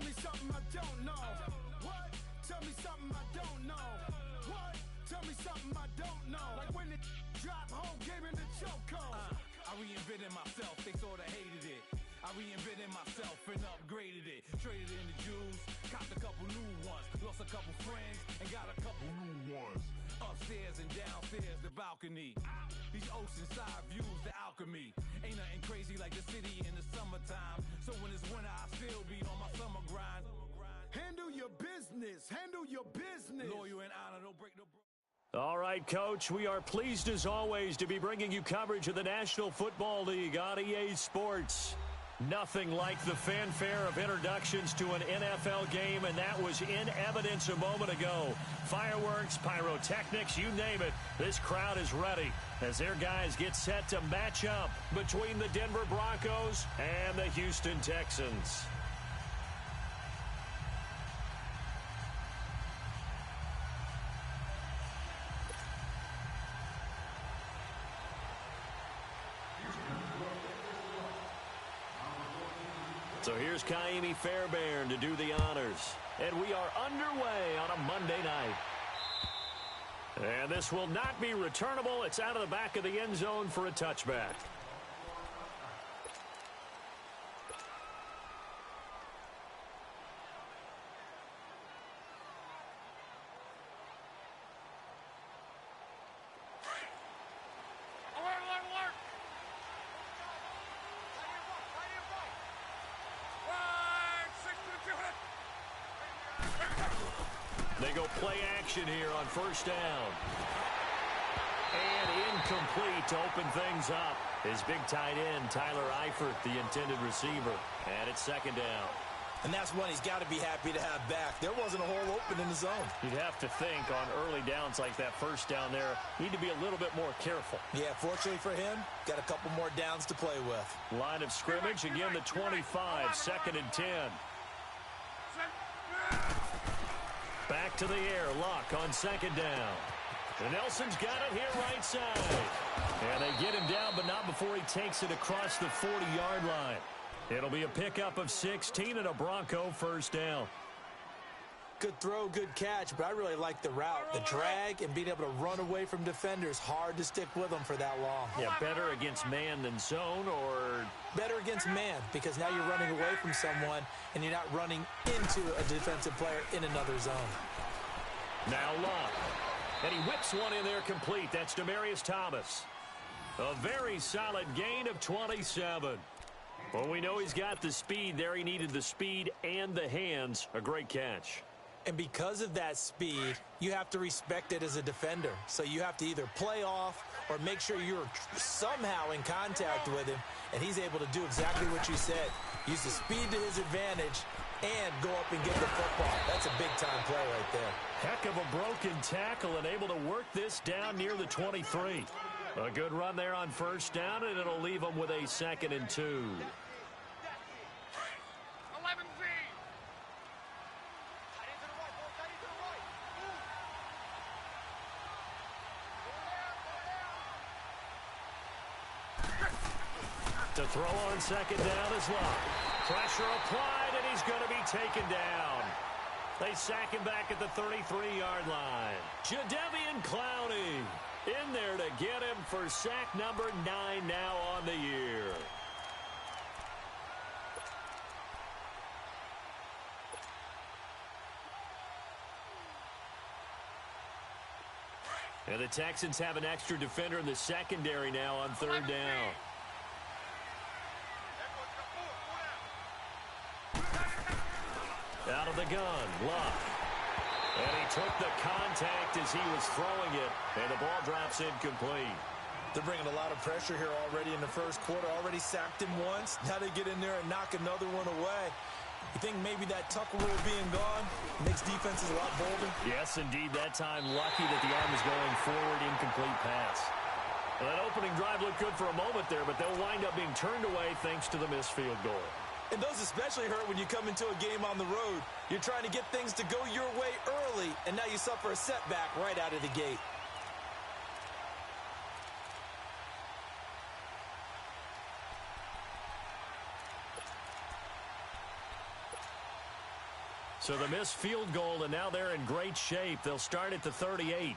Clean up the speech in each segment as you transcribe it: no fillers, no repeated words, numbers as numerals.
Tell me something I don't know. What? Tell me something I don't know. What? Tell me something I don't know. Like when it dropped, whole game in the chokehold. I reinvented myself, they sorta hated it. I reinvented myself and upgraded it. Traded in the Jews, copped a couple new ones. Lost a couple friends and got a couple new ones. Upstairs and downstairs, the balcony. These oceanside views, the alchemy. Ain't nothing crazy like the city in the summertime. So when it's winter, I still be on my summer grind. Handle your business, handle your business. Loyal and honor, don't break no bro. All right, Coach, we are pleased as always to be bringing you coverage of the National Football League on EA Sports. Nothing like the fanfare of introductions to an NFL game, and that was in evidence a moment ago. Fireworks, pyrotechnics, you name it. This crowd is ready as their guys get set to match up between the Denver Broncos and the Houston Texans. So here's Kaimi Fairbairn to do the honors. And we are underway on a Monday night. And this will not be returnable. It's out of the back of the end zone for a touchback. They go play action here on first down. And incomplete to open things up. His big tight end, Tyler Eifert, the intended receiver. And it's second down. And that's one he's got to be happy to have back. There wasn't a hole open in the zone. You'd have to think on early downs like that first down there, need to be a little bit more careful. Yeah, fortunately for him, got a couple more downs to play with. Line of scrimmage, again the 25, second and 10. Back to the air, Luck on second down. And Nelson's got it here right side. And they get him down, but not before he takes it across the 40-yard line. It'll be a pickup of 16 and a Bronco first down. Good throw, good catch, but I really like the route. The drag and being able to run away from defenders, hard to stick with them for that long. Yeah, better against man than zone, or? Better against man, because now you're running away from someone and you're not running into a defensive player in another zone. Now Luck. And he whips one in there complete. That's Demaryius Thomas. A very solid gain of 27. Well, we know he's got the speed there. He needed the speed and the hands. A great catch. And because of that speed, you have to respect it as a defender. So you have to either play off or make sure you're somehow in contact with him, and he's able to do exactly what you said. Use the speed to his advantage and go up and get the football. That's a big-time play right there. Heck of a broken tackle and able to work this down near the 23. A good run there on first down, and it'll leave them with a second and 2. To throw on second down is Luck. Pressure applied, and he's going to be taken down. They sack him back at the 33-yard line. Jadeveon Clowney in there to get him for sack number 9 now on the year. And the Texans have an extra defender in the secondary now on third down. Out of the gun, Luck. And he took the contact as he was throwing it, and the ball drops incomplete. They're bringing a lot of pressure here already in the first quarter. Already sacked him once. Now they get in there and knock another one away. You think maybe that tuck rule being gone makes defenses a lot bolder? Yes, indeed. That time, lucky that the arm is going forward, incomplete pass. Well, that opening drive looked good for a moment there, but they'll wind up being turned away thanks to the missed field goal. And those especially hurt when you come into a game on the road. You're trying to get things to go your way early, and now you suffer a setback right out of the gate. So the missed field goal, and now they're in great shape. They'll start at the 38.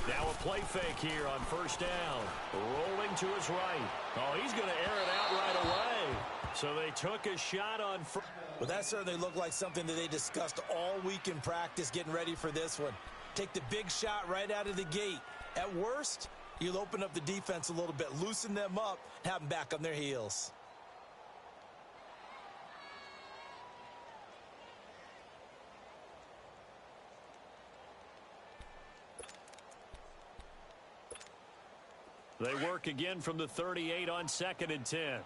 Now a play fake here on first down. Rolling to his right. Oh, he's going to air it out right away. So they took a shot on first. Well, that certainly looked like something that they discussed all week in practice, getting ready for this one. Take the big shot right out of the gate. At worst, you'll open up the defense a little bit, loosen them up, and have them back on their heels. They work again from the 38 on 2nd and 10.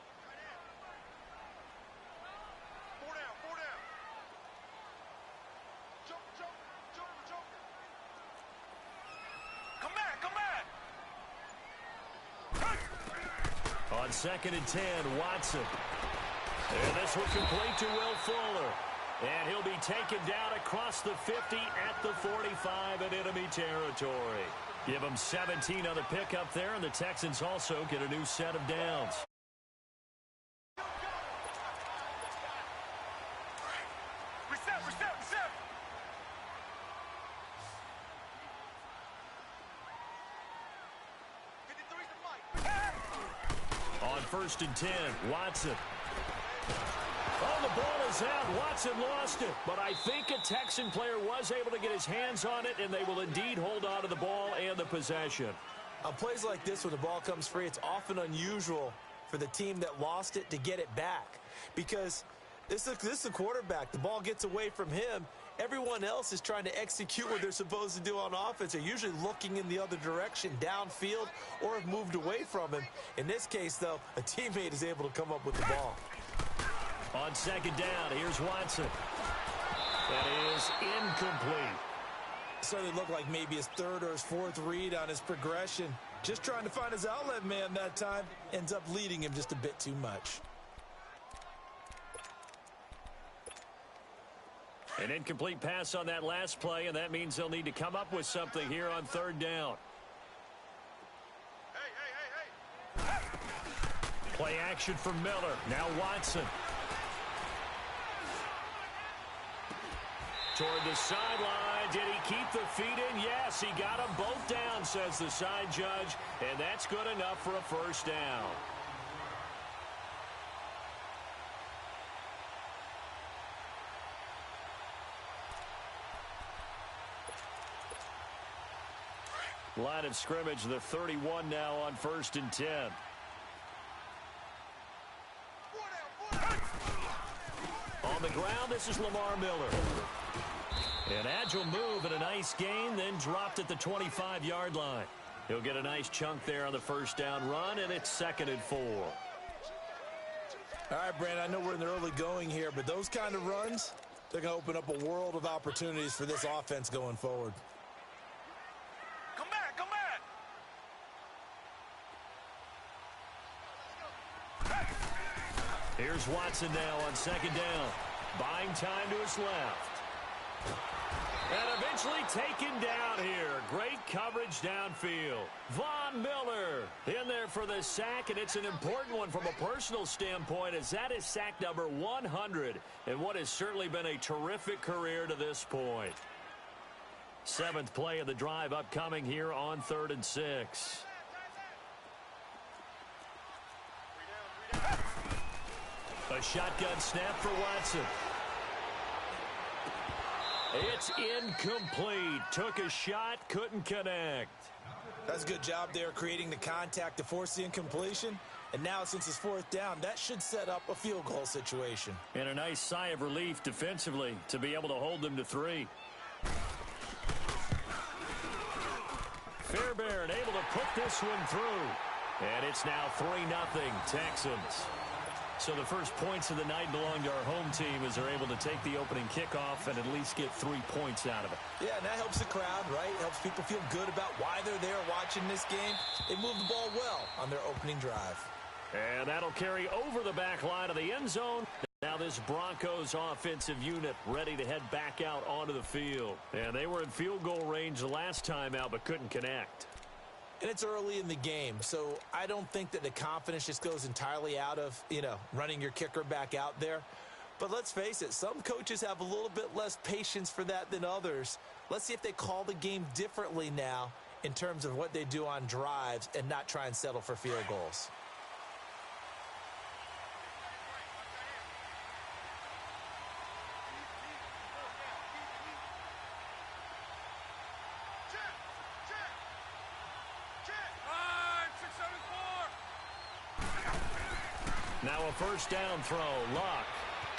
On 2nd and 10, Watson. And this will complete to Will Fuller. And he'll be taken down across the 50 at the 45 in enemy territory. Give them 17 on the pickup there, and the Texans also get a new set of downs. Reset. On 1st and 10, Watson. Oh, the ball is out. Watson lost it. But I think a Texan player was able to get his hands on it, and they will indeed hold on to the ball and the possession. On plays like this, when the ball comes free, it's often unusual for the team that lost it to get it back. Because this is the quarterback. The ball gets away from him. Everyone else is trying to execute what they're supposed to do on offense. They're usually looking in the other direction, downfield, or have moved away from him. In this case, though, a teammate is able to come up with the ball. On 2nd down, here's Watson. That is incomplete. Certainly looked like maybe his 3rd or his 4th read on his progression. Just trying to find his outlet man that time. Ends up leading him just a bit too much. An incomplete pass on that last play, and that means they'll need to come up with something here on 3rd down. Hey. Play action for Miller. Now Watson. Toward the sideline. Did he keep the feet in? Yes, he got them both down, says the side judge, and that's good enough for a first down. Line of scrimmage, the 31 now on 1st and 10. On the ground, this is Lamar Miller. An agile move and a nice gain, then dropped at the 25-yard line. He'll get a nice chunk there on the first down run, and it's 2nd and 4. All right, Brandon, I know we're in the early going here, but those kind of runs, they're going to open up a world of opportunities for this offense going forward. Come back. Here's Watson now on 2nd down. Buying time to his left. And eventually taken down here. Great coverage downfield. Von Miller in there for the sack, and it's an important one from a personal standpoint, as that is sack number 100 in what has certainly been a terrific career to this point. 7th play of the drive upcoming here on 3rd and 6. A shotgun snap for Watson. It's incomplete. Took a shot, couldn't connect. That's a good job there, creating the contact to force the incompletion. And now, since it's 4th down, that should set up a field goal situation. And a nice sigh of relief defensively to be able to hold them to 3. Fairbairn able to put this one through. And it's now 3-0 Texans. So the first points of the night belong to our home team as they're able to take the opening kickoff and at least get 3 points out of it. Yeah, and that helps the crowd, right? Helps people feel good about why they're there watching this game. They move the ball well on their opening drive. And that'll carry over the back line of the end zone. Now this Broncos offensive unit ready to head back out onto the field. And they were in field goal range the last time out but couldn't connect. And it's early in the game, so I don't think that the confidence just goes entirely out of, running your kicker back out there. But let's face it, some coaches have a little bit less patience for that than others. Let's see if they call the game differently now in terms of what they do on drives and not try and settle for field goals. Now a first down throw. Luck.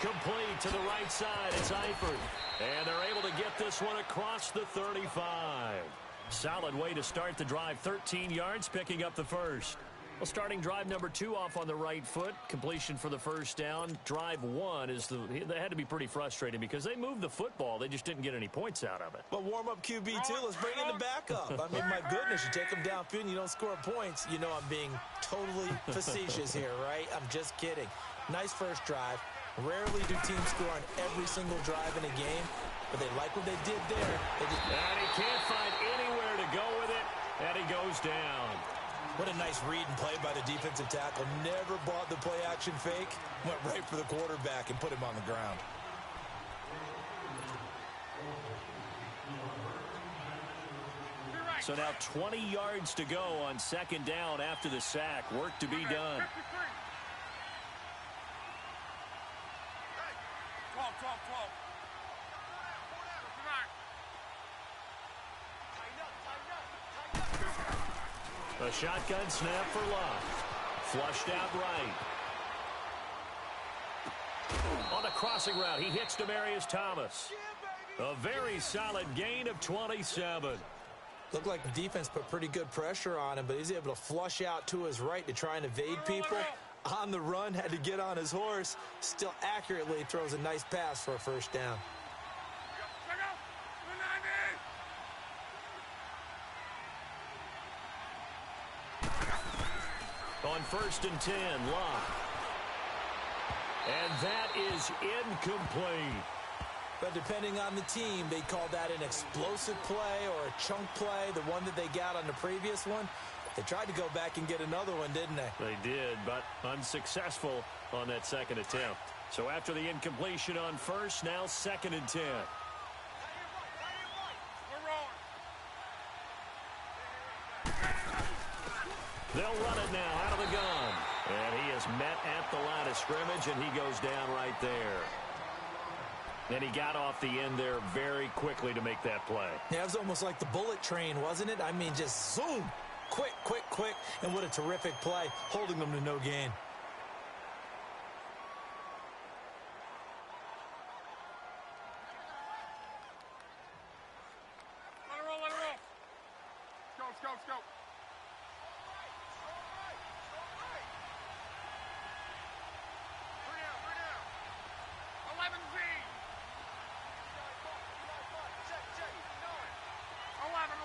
Complete to the right side. It's Eifert. And they're able to get this one across the 35. Solid way to start the drive. 13 yards, picking up the first. Well, starting drive number 2 off on the right foot. Completion for the first down. Drive 1 they had to be pretty frustrating because they moved the football. They just didn't get any points out of it. Well, warm-up QB, too. Let's bring in the backup. I mean, my goodness, you take them downfield and you don't score points. You know I'm being totally facetious here, right? I'm just kidding. Nice first drive. Rarely do teams score on every single drive in a game, but they like what they did there. And he can't find anywhere to go with it, and he goes down. What a nice read and play by the defensive tackle. Never bought the play-action fake. Went right for the quarterback and put him on the ground. So now 20 yards to go on second down after the sack. Work to be done. 12. A shotgun snap for Luck. Flushed out right. On the crossing route, he hits Demaryius Thomas. A very solid gain of 27. Looked like the defense put pretty good pressure on him, but he's able to flush out to his right to try and evade people. On the run, had to get on his horse. Still accurately throws a nice pass for a first down. On 1st and 10, Luck. And that is incomplete. But depending on the team, they call that an explosive play or a chunk play, the one that they got on the previous one. They tried to go back and get another one, didn't they? They did, but unsuccessful on that second attempt. So after the incompletion on first, now 2nd and 10. They'll run it now out of the gun. And he is met at the line of scrimmage, and he goes down right there. And he got off the end there very quickly to make that play. Yeah, it was almost like the bullet train, wasn't it? I mean, just zoom. Quick. And what a terrific play, holding them to no gain. Let it roll. Go. 11 Z. 11.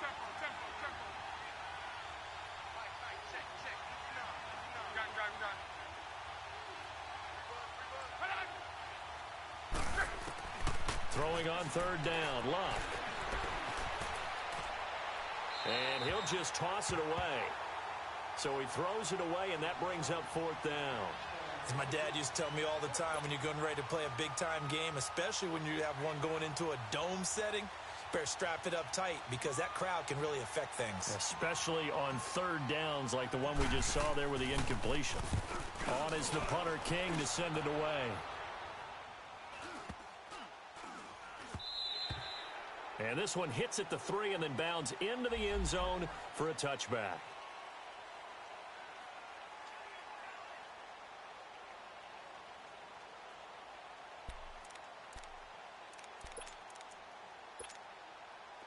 Tempo. Gun. Throwing on 3rd down, Luck. And he'll just toss it away. So he throws it away, and that brings up 4th down. As my dad used to tell me all the time, when you're getting ready to play a big-time game, especially when you have one going into a dome setting, better strap it up tight because that crowd can really affect things. Especially on 3rd downs like the one we just saw there with the incompletion. On is the punter, King, to send it away. And this one hits at the 3 and then bounds into the end zone for a touchback.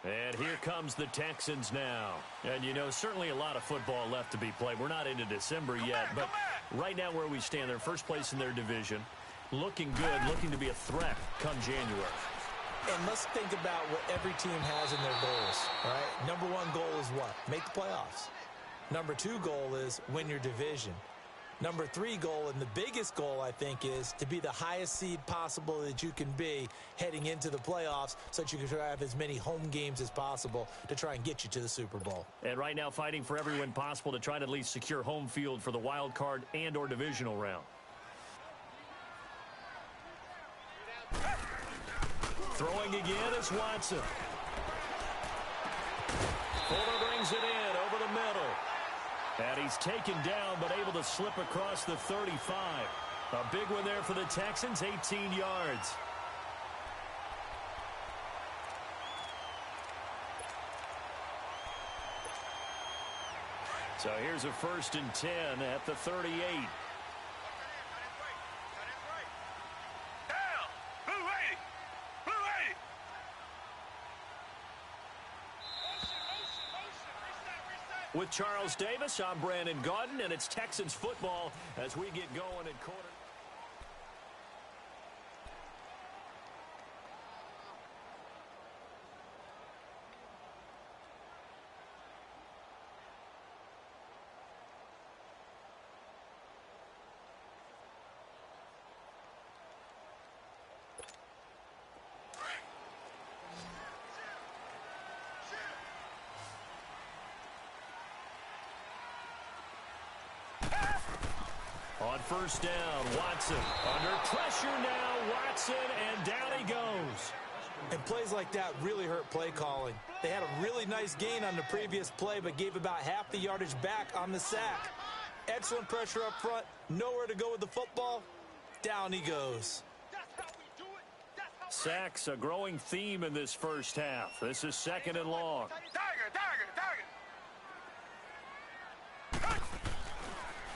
And here comes the Texans now. And, certainly a lot of football left to be played. We're not into December yet, but right now where we stand, they're first place in their division. Looking good, looking to be a threat come January. And let's think about what every team has in their goals, all right? Number 1 goal is what? Make the playoffs. Number 2 goal is win your division. Number 3 goal, and the biggest goal, I think, is to be the highest seed possible that you can be heading into the playoffs so that you can have as many home games as possible to try and get you to the Super Bowl. And right now fighting for every win possible to try to at least secure home field for the wild card and or divisional round. Throwing again is Watson. Fuller brings it in over the middle. And he's taken down, but able to slip across the 35. A big one there for the Texans, 18 yards. So here's a 1st and 10 at the 38. With Charles Davis, I'm Brandon Gaudin, and it's Texans football as we get going at quarter. On 1st down, Watson. Under pressure now, Watson, and down he goes. And plays like that really hurt play calling. They had a really nice gain on the previous play, but gave about half the yardage back on the sack. Excellent pressure up front. Nowhere to go with the football. Down he goes. Sacks, a growing theme in this first half. This is 2nd and long.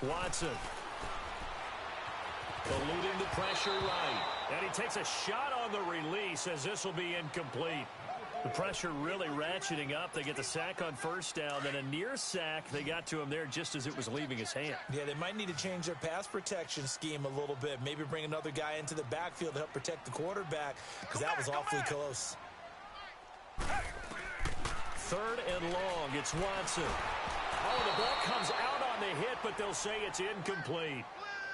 Watson. Eluding the pressure right. And he takes a shot on the release as this will be incomplete. The pressure really ratcheting up. They get the sack on 1st down. Then a near sack. They got to him there just as it was leaving his hand. Yeah, they might need to change their pass protection scheme a little bit. Maybe bring another guy into the backfield to help protect the quarterback, because that was awfully close. 3rd and long. It's Watson. Oh, the ball comes out on the hit, but they'll say it's incomplete.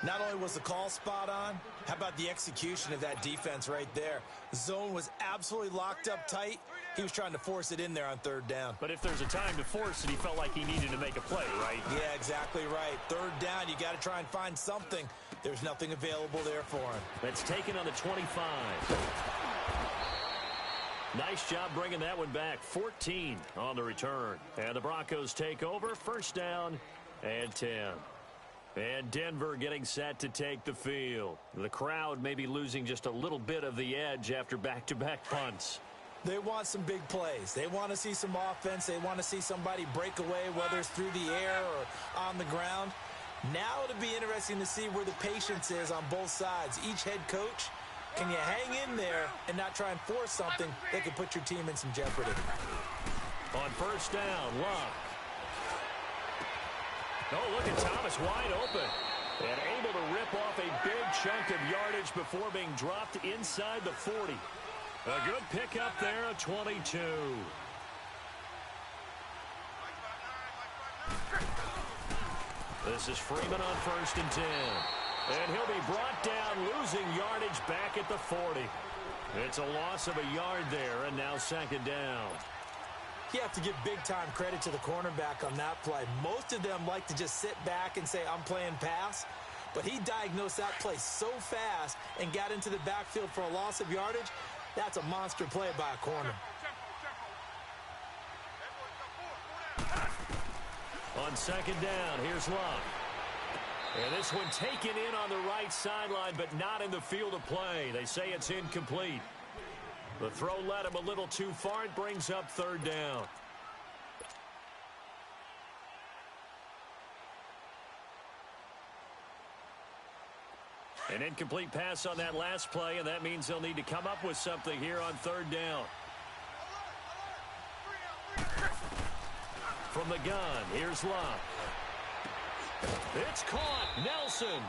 Not only was the call spot on, how about the execution of that defense right there? The zone was absolutely locked up tight. He was trying to force it in there on 3rd down. But if there's a time to force it, he felt like he needed to make a play, right? Yeah, exactly right. 3rd down, you got to try and find something. There's nothing available there for him. That's taken on the 25. Nice job bringing that one back. 14 on the return. And the Broncos take over. 1st down and 10. And Denver getting set to take the field. The crowd may be losing just a little bit of the edge after back-to-back punts. They want some big plays. They want to see some offense. They want to see somebody break away, whether it's through the air or on the ground. Now it'll be interesting to see where the patience is on both sides. Each head coach, can you hang in there and not try and force something that could put your team in some jeopardy? On 1st down, Love. Oh, look at Thomas wide open. And able to rip off a big chunk of yardage before being dropped inside the 40. A good pickup there, a 22. This is Freeman on 1st and 10. And he'll be brought down, losing yardage back at the 40. It's a loss of a yard there, and now 2nd down. You have to give big-time credit to the cornerback on that play. Most of them like to just sit back and say, I'm playing pass. But he diagnosed that play so fast and got into the backfield for a loss of yardage. That's a monster play by a corner. On 2nd down, here's Love. And this one taken in on the right sideline, but not in the field of play. They say it's incomplete. The throw led him a little too far. It brings up 3rd down. An incomplete pass on that last play, and that means they'll need to come up with something here on 3rd down. From the gun, here's Love. It's caught. Nelson.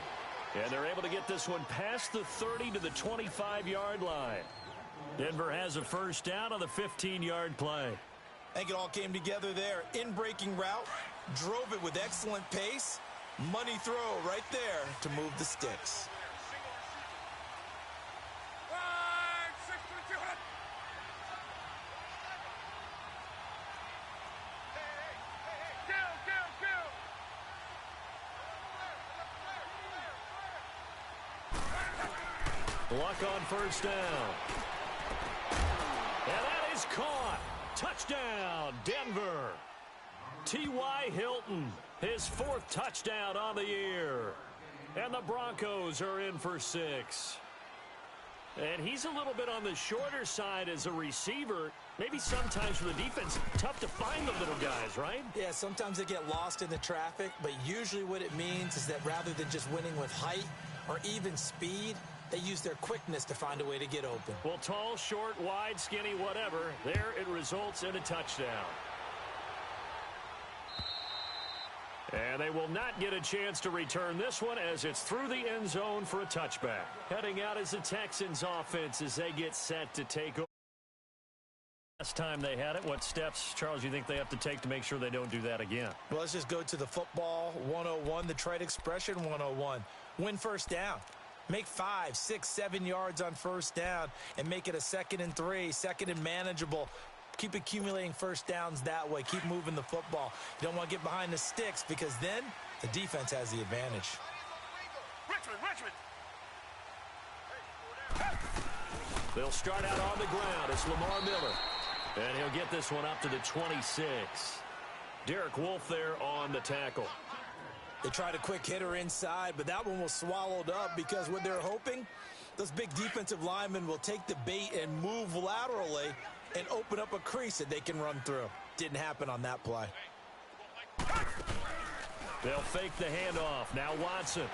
And they're able to get this one past the 30 to the 25-yard line. Denver has a 1st down on the 15-yard play. I think it all came together there. In-breaking route, drove it with excellent pace, Money throw right there to move the sticks. Luck on first down. And that is caught. Touchdown, Denver. T.Y. Hilton, his 4th touchdown on the year. And the Broncos are in for 6. And he's a little bit on the shorter side as a receiver. Maybe sometimes for the defense, tough to find the little guys, right? Yeah, sometimes they get lost in the traffic, but usually what it means is that rather than just winning with height or even speed, they use their quickness to find a way to get open. Well, tall, short, wide, skinny, whatever, there it results in a touchdown. And they will not get a chance to return this one as it's through the end zone for a touchback. Heading out is the Texans offense as they get set to take over. Last time they had it, what steps, Charles, you think they have to take to make sure they don't do that again? Well, let's just go to the football 101, the trade expression 101. Win first down. Make 5, 6, 7 yards on first down and make it a 2nd and 3, 2nd and manageable. Keep accumulating first downs that way. Keep moving the football. You don't want to get behind the sticks because then the defense has the advantage. Richmond. They'll start out on the ground. It's Lamar Miller. And he'll get this one up to the 26. Derek Wolfe there on the tackle. They tried a quick hitter inside, but that one was swallowed up because what they're hoping, those big defensive linemen will take the bait and move laterally and open up a crease that they can run through. Didn't happen on that play. They'll fake the handoff. Now Watson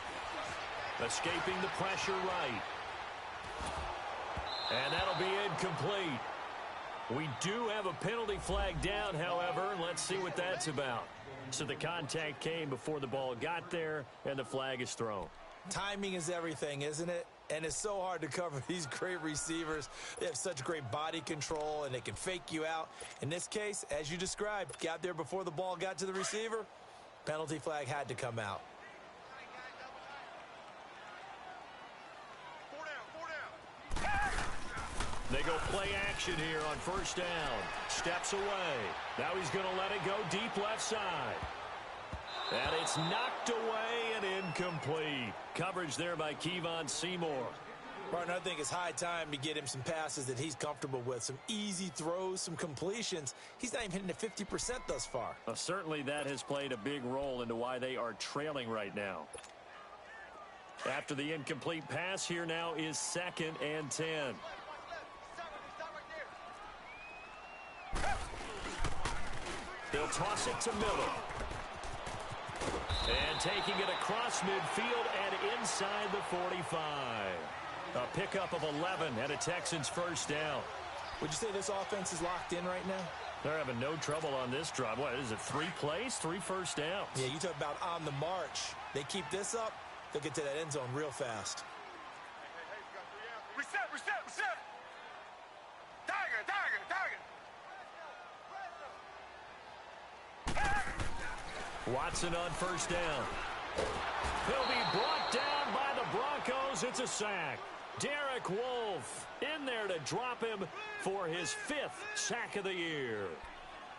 escaping the pressure right. And that'll be incomplete. We do have a penalty flag down, however. Let's see what that's about. So the contact came before the ball got there, and the flag is thrown. Timing is everything, isn't it? And it's so hard to cover these great receivers. They have such great body control, and they can fake you out. In this case, as you described, got there before the ball got to the receiver. Penalty flag had to come out. They go play action here on first down. Steps away. Now he's going to let it go deep left side. And it's knocked away and incomplete. Coverage there by Kevon Seymour. Martin, I think it's high time to get him some passes that he's comfortable with. Some easy throws, some completions. He's not even hitting the 50% thus far. Well, certainly that has played a big role into why they are trailing right now. After the incomplete pass, here now is 2nd and 10. They'll toss it to Miller. And taking it across midfield and inside the 45. A pickup of 11 and a Texans first down. Would you say this offense is locked in right now? They're having no trouble on this drive. What is it, 3 plays, 3 first downs? Yeah, you talk about on the march. They keep this up, they'll get to that end zone real fast. Reset. Target. Watson on first down. He'll be brought down by the Broncos. It's a sack. Derek Wolfe in there to drop him for his 5th sack of the year.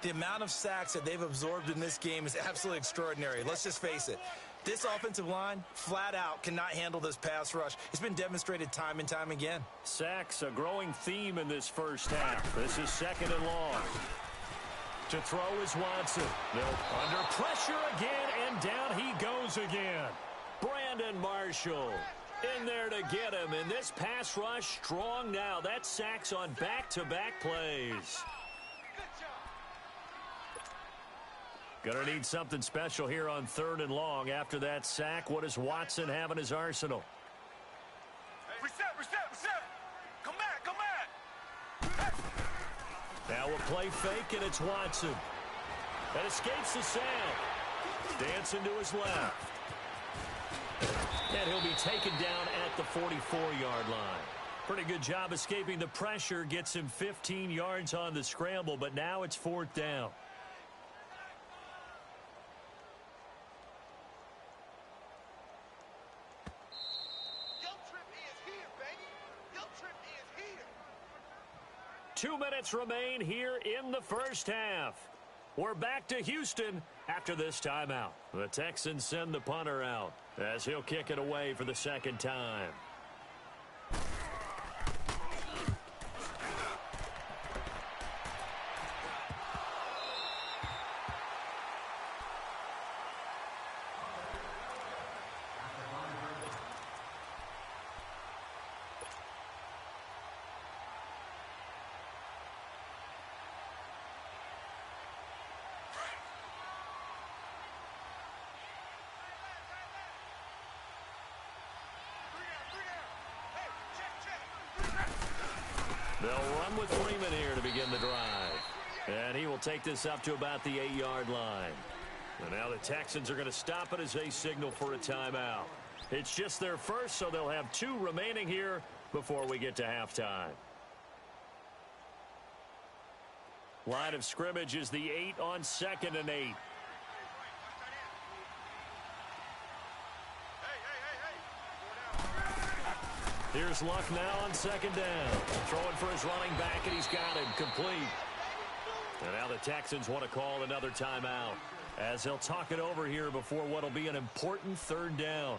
The amount of sacks that they've absorbed in this game is absolutely extraordinary. Let's just face it. This offensive line, flat out, cannot handle this pass rush. It's been demonstrated time and time again. Sacks, a growing theme in this first half. This is 2nd and long. To throw is Watson. They'll under pressure again, and down he goes again. Brandon Marshall in there to get him. And this pass rush strong now. That sacks on back-to-back plays. Gonna need something special here on 3rd and long. After that sack, what does Watson have in his arsenal? Reset. Come back. Now a play fake, and it's Watson. That escapes the sack. Dancing to his left. And he'll be taken down at the 44-yard line. Pretty good job escaping the pressure. Gets him 15 yards on the scramble, but now it's 4th down. 2 minutes remain here in the first half. We're back to Houston after this timeout. The Texans send the punter out as he'll kick it away for the second time. They'll run with Freeman here to begin the drive. And he will take this up to about the 8-yard line. And now the Texans are going to stop it as they signal for a timeout. It's just their first, so they'll have 2 remaining here before we get to halftime. Line of scrimmage is the 8 on 2nd and 8. Here's Luck now on 2nd down. Throwing for his running back, and he's got it complete. And now the Texans want to call another timeout as they'll talk it over here before what will be an important 3rd down.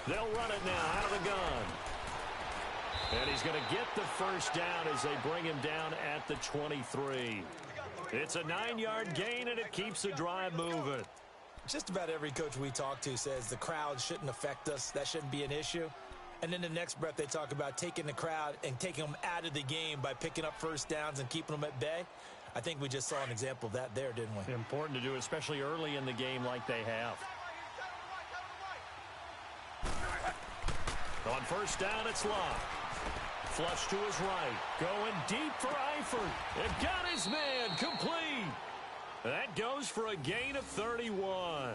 They'll run it now out of the gun. And he's going to get the first down as they bring him down at the 23. It's a 9-yard gain, and it keeps the drive moving. Just about every coach we talk to says the crowd shouldn't affect us. That shouldn't be an issue. And in the next breath, they talk about taking the crowd and taking them out of the game by picking up first downs and keeping them at bay. I think we just saw an example of that there, didn't we? Important to do, especially early in the game like they have. On first down, it's Luck. Flush to his right. Going deep for Eifert. It got his man complete. That goes for a gain of 31.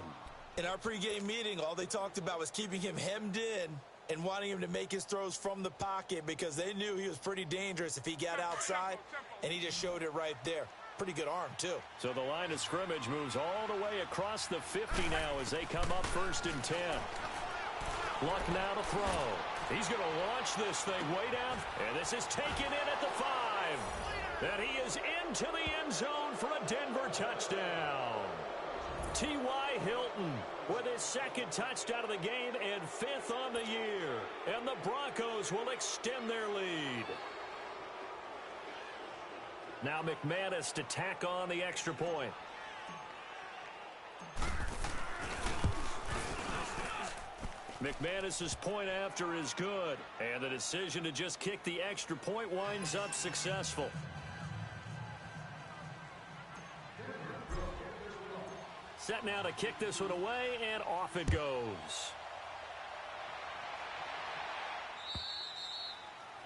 In our pregame meeting, all they talked about was keeping him hemmed in and wanting him to make his throws from the pocket because they knew he was pretty dangerous if he got outside, and he just showed it right there. Pretty good arm, too. So the line of scrimmage moves all the way across the 50 now as they come up 1st and 10. Luck now to throw. He's going to launch this thing way down, and this is taken in at the 5. And he is into the end zone for a Denver touchdown. T.Y. Hilton with his 2nd touchdown of the game and 5th on the year. And the Broncos will extend their lead. Now McManus to tack on the extra point. McManus's point after is good, and the decision to just kick the extra point winds up successful. Set now to kick this one away, and off it goes.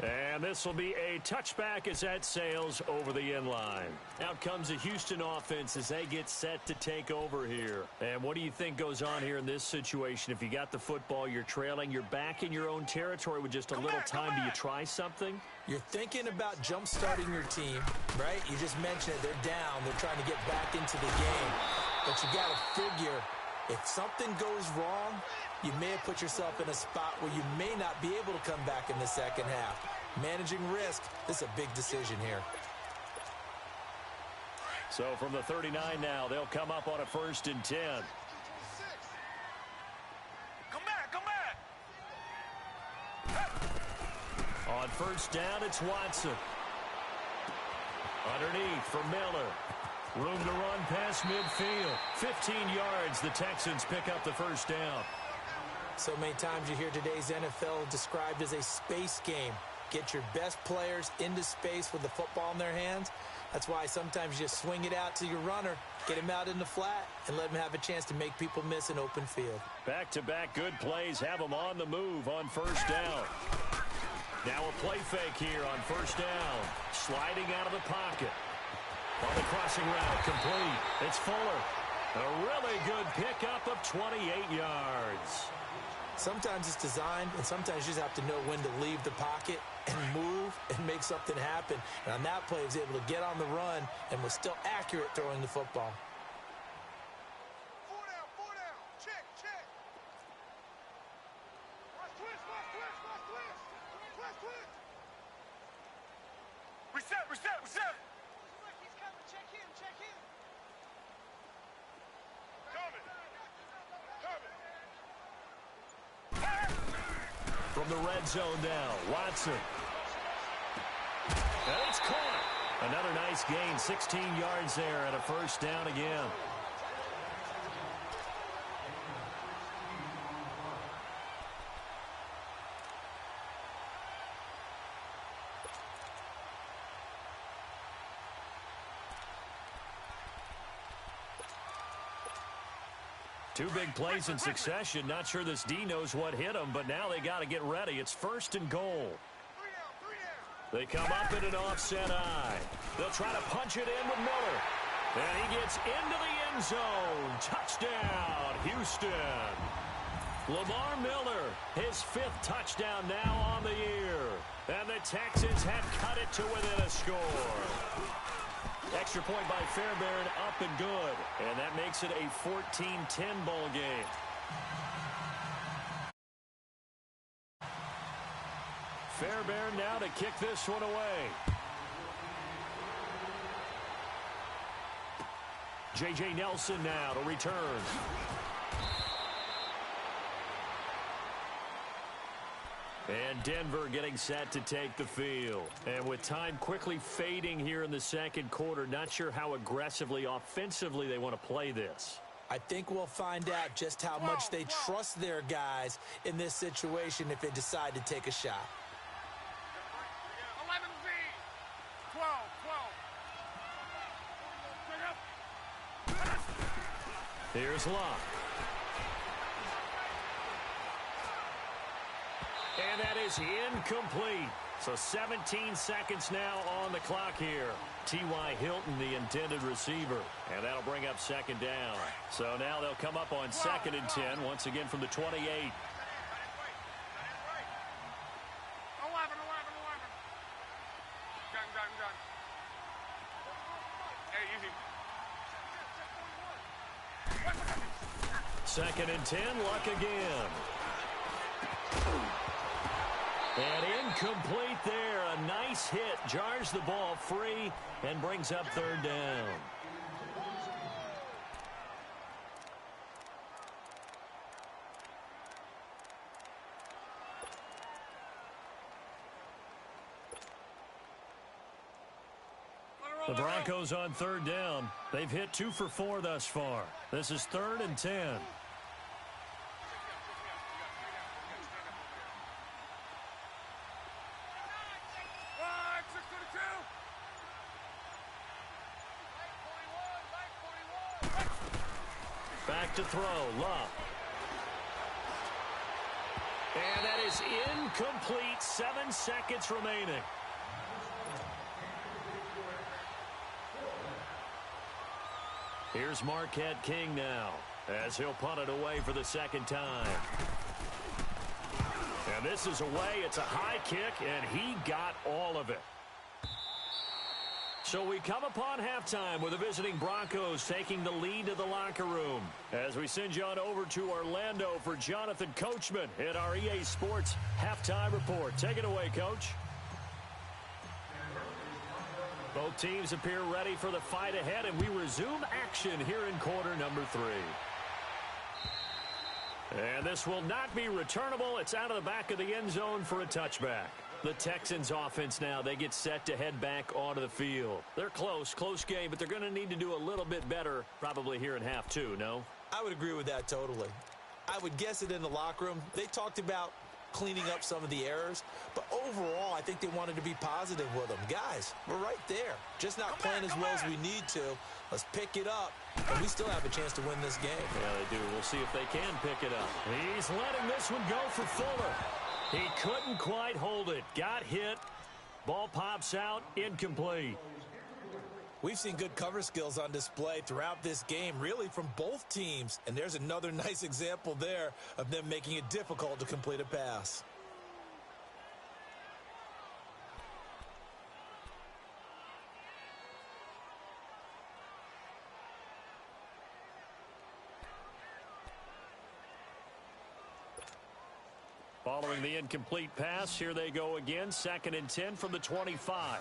And this will be a touchback as that sails over the end line. Out comes the Houston offense as they get set to take over here. And what do you think goes on here in this situation? If you got the football, you're trailing, you're back in your own territory with just a little time. Do you try something? You're thinking about jump-starting your team, right? You just mentioned it. They're down. They're trying to get back into the game. But you got to figure if something goes wrong, you may have put yourself in a spot where you may not be able to come back in the second half. Managing risk, this is a big decision here. So from the 39 now, they'll come up on a 1st and 10. Come back. On first down, it's Watson. Underneath for Miller. Room to run past midfield. 15 yards, the Texans pick up the first down. So many times you hear today's NFL described as a space game. Get your best players into space with the football in their hands. That's why sometimes you just swing it out to your runner, get him out in the flat, and let him have a chance to make people miss an open field. Back-to-back good plays have them on the move on first down. Now a play fake here on first down. Sliding out of the pocket. On the crossing route, complete. It's Fuller. A really good pickup of 28 yards. Sometimes it's designed, and sometimes you just have to know when to leave the pocket and move and make something happen. And on that play, he was able to get on the run and was still accurate throwing the football. Four down. Check. Twist. Reset. He's coming. Check him. Coming. From the red zone now, Watson. And it's caught. Another nice gain, 16 yards there, and a first down again. Two big plays in succession. Not sure this D knows what hit them, but now they got to get ready. It's first and goal. They come up in an offset eye. They'll try to punch it in with Miller. And he gets into the end zone. Touchdown, Houston. Lamar Miller, his 5th touchdown now on the year. And the Texans have cut it to within a score. Extra point by Fairbairn, up and good. And that makes it a 14-10 ball game. Fairbairn now to kick this one away. J.J. Nelson now to return. And Denver getting set to take the field. And with time quickly fading here in the second quarter, not sure how aggressively, offensively they want to play this. I think we'll find out just how much they trust their guys in this situation if they decide to take a shot. 11V. 12. Here's Locke. And that is incomplete. So 17 seconds now on the clock here. T.Y. Hilton, the intended receiver. And that'll bring up second down. So now they'll come up on 2nd and 10, once again from the 28. 11. Gun. Hey, easy. 2nd and 10, Luck again. And incomplete there. A nice hit. Jars the ball free and brings up 3rd down. The Broncos on 3rd down. They've hit 2 for 4 thus far. This is 3rd and 10. Back to throw, Love. And that is incomplete. 7 seconds remaining. Here's Marquette King now, as he'll punt it away for the 2nd time. And this is away. It's a high kick, and he got all of it. So we come upon halftime with the visiting Broncos taking the lead to the locker room. As we send you on over to Orlando for Jonathan Coachman in our EA Sports Halftime Report. Take it away, Coach. Both teams appear ready for the fight ahead, and we resume action here in quarter number 3. And this will not be returnable. It's out of the back of the end zone for a touchback. The Texans offense now, they get set to head back onto the field. They're close game, but they're going to need to do a little bit better probably here in half 2, no? I would agree with that totally. I would guess it in the locker room. They talked about cleaning up some of the errors. But overall, I think they wanted to be positive with them. Guys, we're right there. Just not playing as well as we need to. Let's pick it up, and we still have a chance to win this game. Yeah, they do. We'll see if they can pick it up. He's letting this one go for Fuller. He couldn't quite hold it. Got hit. Ball pops out. Incomplete. We've seen good cover skills on display throughout this game, really from both teams. And there's another nice example there of them making it difficult to complete a pass. Following the incomplete pass, here they go again. 2nd and 10 from the 25.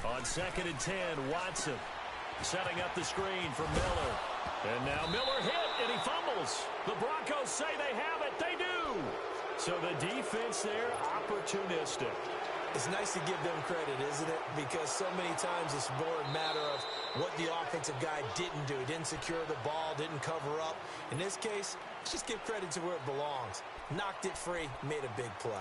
On 2nd and 10, Watson setting up the screen for Miller. And now Miller hit, and he fumbles. The Broncos say they have it. They do. So the defense there, opportunistic. It's nice to give them credit, isn't it? Because so many times it's more a matter of what the offensive guy didn't do. He didn't secure the ball, didn't cover up. In this case, let's just give credit to where it belongs. Knocked it free, made a big play.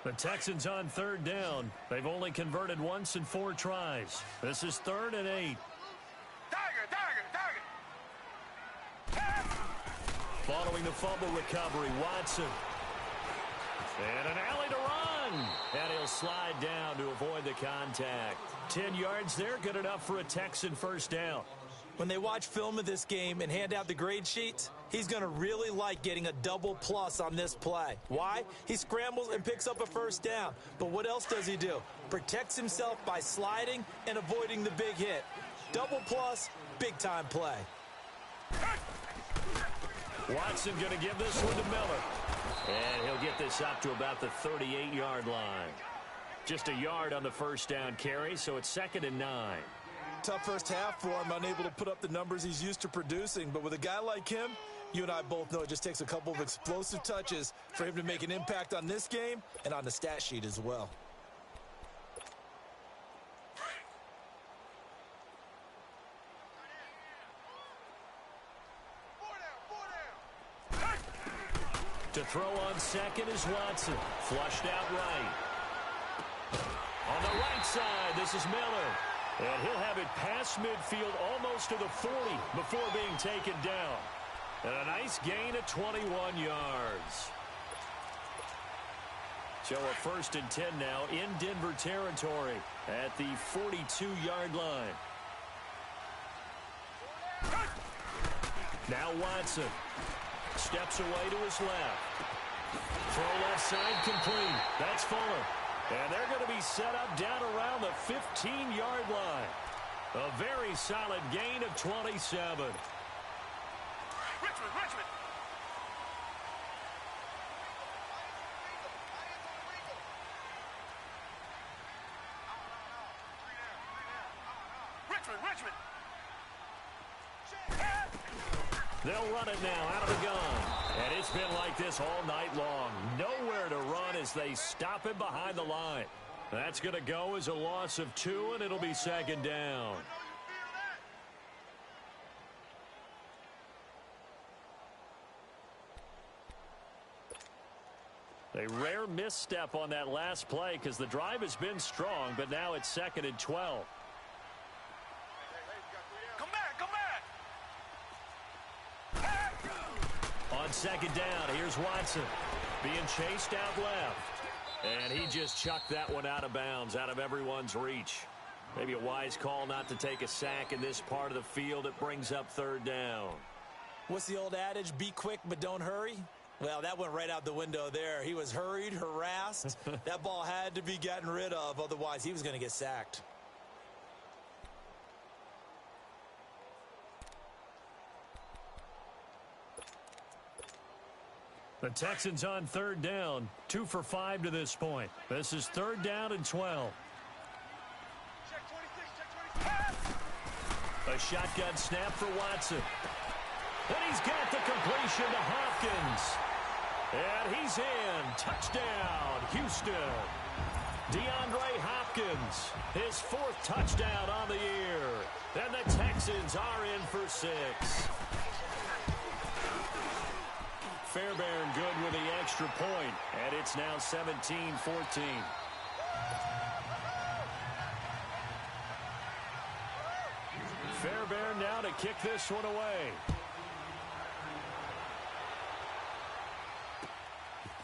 The Texans on 3rd down. They've only converted once in 4 tries. This is 3rd and 8. Following the fumble recovery, Watson. And an alley to run. And he'll slide down to avoid the contact. 10 yards there, good enough for a Texan first down. When they watch film of this game and hand out the grade sheets, he's going to really like getting a double plus on this play. Why? He scrambles and picks up a first down. But what else does he do? Protects himself by sliding and avoiding the big hit. Double plus, big-time play. Watson going to give this one to Miller. And he'll get this up to about the 38-yard line. Just a yard on the first down carry, so it's 2nd and 9. Tough first half for him, unable to put up the numbers he's used to producing. But with a guy like him, you and I both know it just takes a couple of explosive touches for him to make an impact on this game and on the stat sheet as well. To throw on second is Watson. Flushed out right. On the right side, this is Miller. And he'll have it past midfield almost to the 40 before being taken down. And a nice gain of 21 yards. So a 1st and 10 now in Denver territory at the 42-yard line. Now Watson steps away to his left. Throw left side complete. That's Fuller. And they're going to be set up down around the 15-yard line. A very solid gain of 27. Richmond. They'll run it now out of the gun. And it's been like this all night long. Nowhere to run as they stop him behind the line. That's going to go as a loss of 2, and it'll be 2nd down. A rare misstep on that last play because the drive has been strong, but now it's 2nd and 12. On 2nd down, here's Watson being chased out left. And he just chucked that one out of bounds, out of everyone's reach. Maybe a wise call not to take a sack in this part of the field. It brings up 3rd down. What's the old adage? Be quick, but don't hurry. Well, that went right out the window there. He was hurried, harassed. That ball had to be gotten rid of. Otherwise, he was going to get sacked. The Texans on 3rd down. 2 for 5 to this point. This is 3rd down and 12. A shotgun snap for Watson. And he's got the completion to Hopkins. And he's in. Touchdown, Houston. DeAndre Hopkins, his 4th touchdown on the year. And the Texans are in for 6. Fairbairn good with the extra point, and it's now 17-14. Fairbairn now to kick this one away.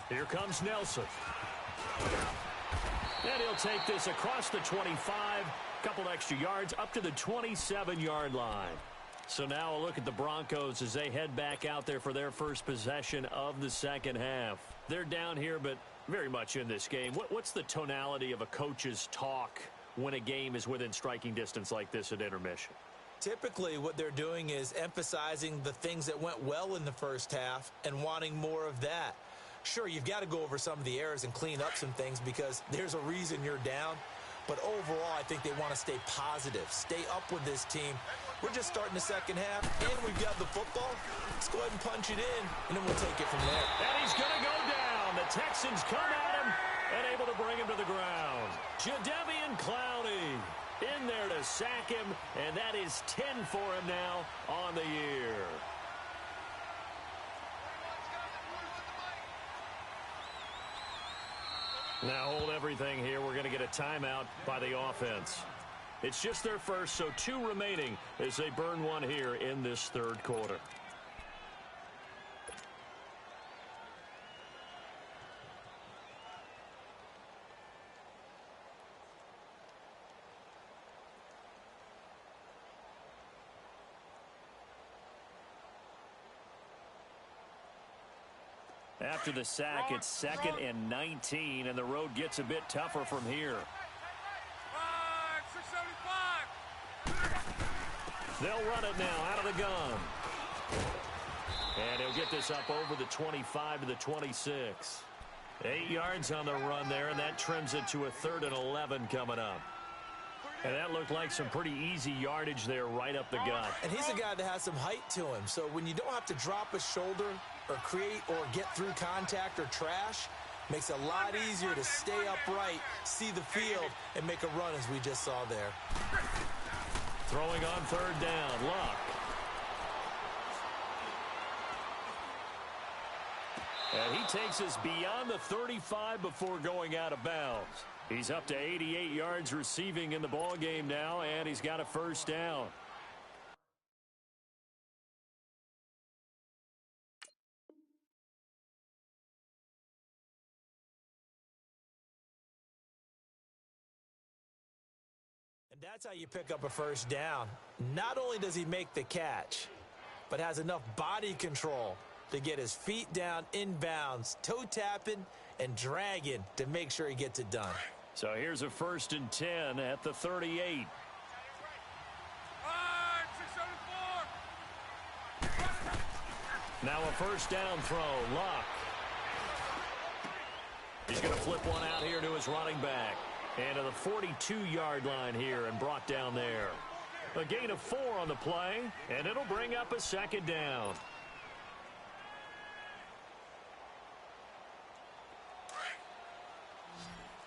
Here comes Nelson. And he'll take this across the 25, couple extra yards up to the 27-yard line. So now a look at the Broncos as they head back out there for their first possession of the second half. They're down here, but very much in this game. What's the tonality of a coach's talk when a game is within striking distance like this at intermission? Typically, what they're doing is emphasizing the things that went well in the first half and wanting more of that. Sure, you've got to go over some of the errors and clean up some things because there's a reason you're down. But overall, I think they want to stay positive, stay up with this team. We're just starting the second half, and we've got the football. Let's go ahead and punch it in, and then we'll take it from there. And he's going to go down. The Texans come at him and able to bring him to the ground. Jadeveon Clowney in there to sack him, and that is 10 for him now on the year. Now hold everything here. We're going to get a timeout by the offense. It's just their first, so 2 remaining as they burn one here in this third quarter. After the sack, it's 2nd and 19, and the road gets a bit tougher from here. They'll run it now out of the gun. And he'll get this up over the 25 to the 26. 8 yards on the run there, and that trims it to a 3rd and 11 coming up. And that looked like some pretty easy yardage there right up the gut. And he's a guy that has some height to him. So when you don't have to drop a shoulder or create or get through contact or trash, makes it a lot easier to stay upright, see the field, and make a run as we just saw there. Throwing on 3rd down, Luck. And he takes us beyond the 35 before going out of bounds. He's up to 88 yards receiving in the ballgame now, and he's got a 1st down. And that's how you pick up a 1st down. Not only does he make the catch, but has enough body control to get his feet down inbounds, toe tapping and dragging to make sure he gets it done. So here's a 1st and 10 at the 38. Now a 1st down throw, Luck. He's going to flip one out here to his running back. And to the 42-yard line here and brought down there. A gain of 4 on the play, and it'll bring up a 2nd down.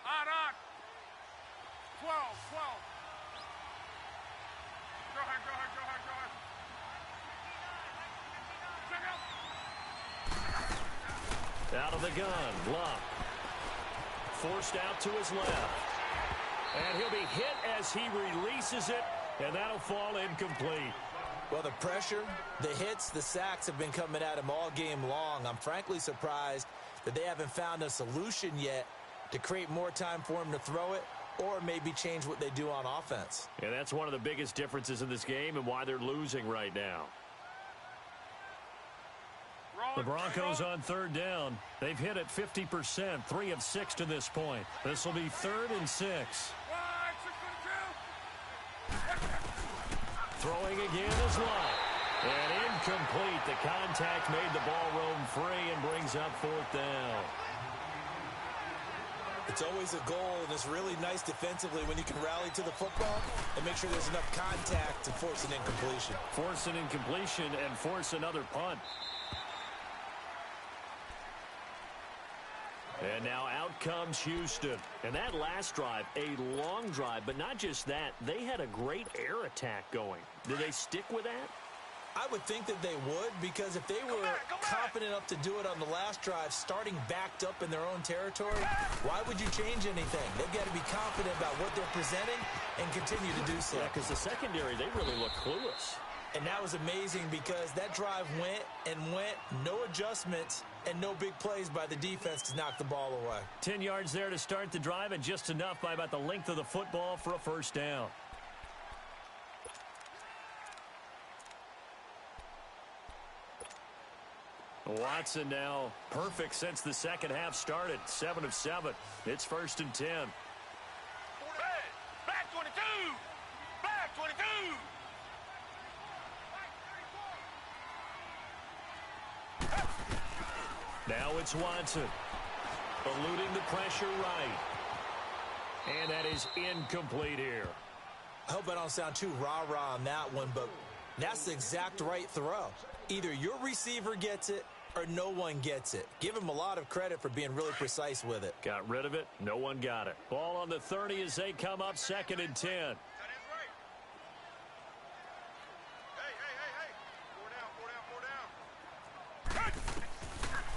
On. 12. Go ahead. Out of the gun, Luck. Forced out to his left. And he'll be hit as he releases it, and that'll fall incomplete. Well, the pressure, the hits, the sacks have been coming at him all game long. I'm frankly surprised that they haven't found a solution yet to create more time for him to throw it or maybe change what they do on offense. And that's one of the biggest differences in this game and why they're losing right now. The Broncos on 3rd down. They've hit it 50%, 3 of 6 to this point. This will be 3rd and 6. Throwing again is Luck. And incomplete. The contact made the ball roam free and brings up 4th down. It's always a goal, and it's really nice defensively when you can rally to the football and make sure there's enough contact to force an incompletion. Force an incompletion and force another punt. And now out comes Houston. And that last drive, a long drive, but not just that. They had a great air attack going. Did they stick with that? I would think that they would, because if they were confident enough to do it on the last drive, starting backed up in their own territory, why would you change anything? They've got to be confident about what they're presenting and continue to do so. Yeah, because the secondary, they really look clueless. And that was amazing because that drive went and went, no adjustments, and no big plays by the defense to knock the ball away. 10 yards there to start the drive, and just enough by about the length of the football for a first down. Watson now perfect since the second half started. 7 of 7. It's 1st and 10. Back 22! Back 22! Now it's Watson. Eluding the pressure right. And that is incomplete here. I hope I don't sound too rah-rah on that one, but that's the exact right throw. Either your receiver gets it or no one gets it. Give him a lot of credit for being really precise with it. Got rid of it. No one got it. Ball on the 30 as they come up 2nd and 10.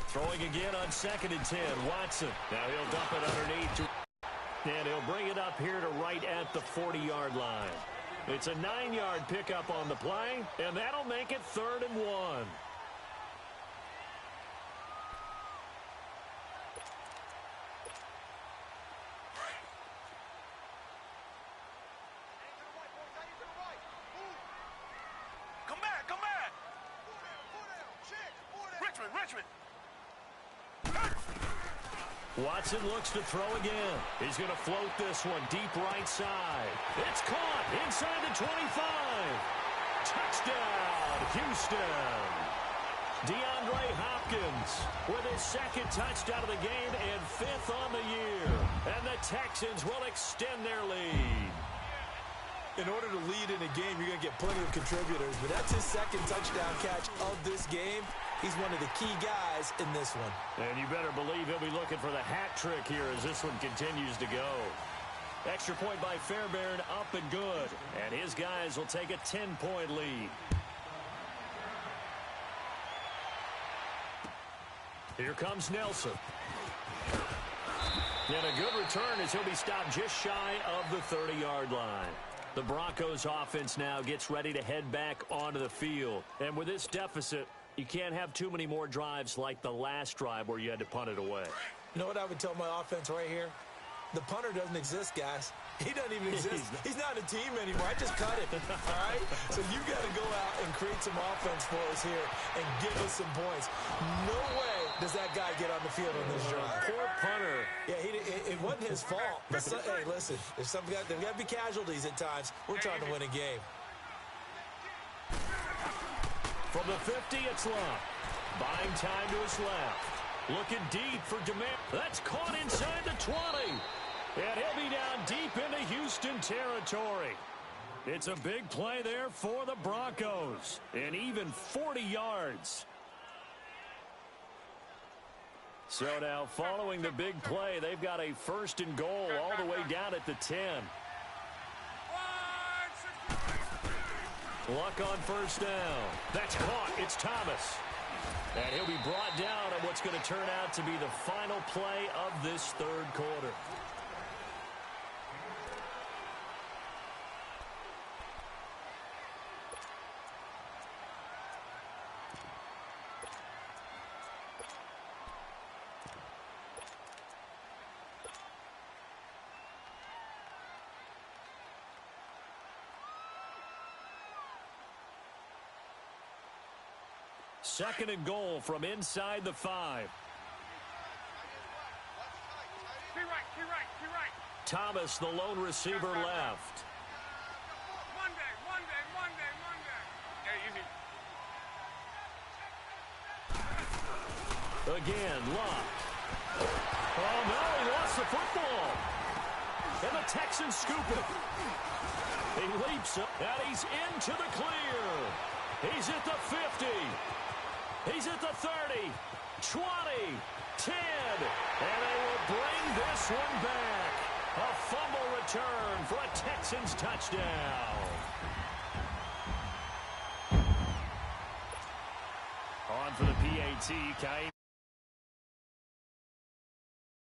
Throwing again on 2nd and 10. Watson. Now he'll dump it underneath. And he'll bring it up here to right at the 40-yard line. It's a 9-yard pickup on the play, and that'll make it 3rd and 1. Come back, come back! Richmond! Watson looks to throw again. He's going to float this one deep right side. It's caught inside the 25. Touchdown, Houston. DeAndre Hopkins with his 2nd touchdown of the game and 5th on the year. And the Texans will extend their lead. In order to lead in a game, you're going to get plenty of contributors, but that's his 2nd touchdown catch of this game. He's one of the key guys in this one. And you better believe he'll be looking for the hat trick here as this one continues to go. Extra point by Fairbairn, up and good. And his guys will take a 10-point lead. Here comes Nelson. And a good return as he'll be stopped just shy of the 30-yard line. The Broncos offense now gets ready to head back onto the field. And with this deficit, you can't have too many more drives like the last drive where you had to punt it away. You know what I would tell my offense right here? The punter doesn't exist, guys. He doesn't even exist. He's not a team anymore. I just cut it, all right? So you got to go out and create some offense for us here and give us some points. No way does that guy get on the field on this drive. Poor punter. Yeah, it wasn't his fault. But hey, listen, there's got to be casualties at times. We're trying to win a game. From the 50, it's Love. Buying time to his left. Looking deep for Demare. That's caught inside the 20. And he'll be down deep into Houston territory. It's a big play there for the Broncos. And even 40 yards. So now following the big play, they've got a 1st and goal all the way down at the 10. Luck on 1st down. That's caught. It's Thomas. And he'll be brought down on what's going to turn out to be the final play of this 3rd quarter. Second and goal from inside the 5. Be right. Thomas, the lone receiver, left. Monday. Yeah, easy. Again, Luck. Oh, no, he lost the football. And the Texans scoop it. He leaps up, and he's into the clear. He's at the 50. He's at the 30. 20, 10, and they will bring this one back. A fumble return for a Texans touchdown. On for the PAT, Kite.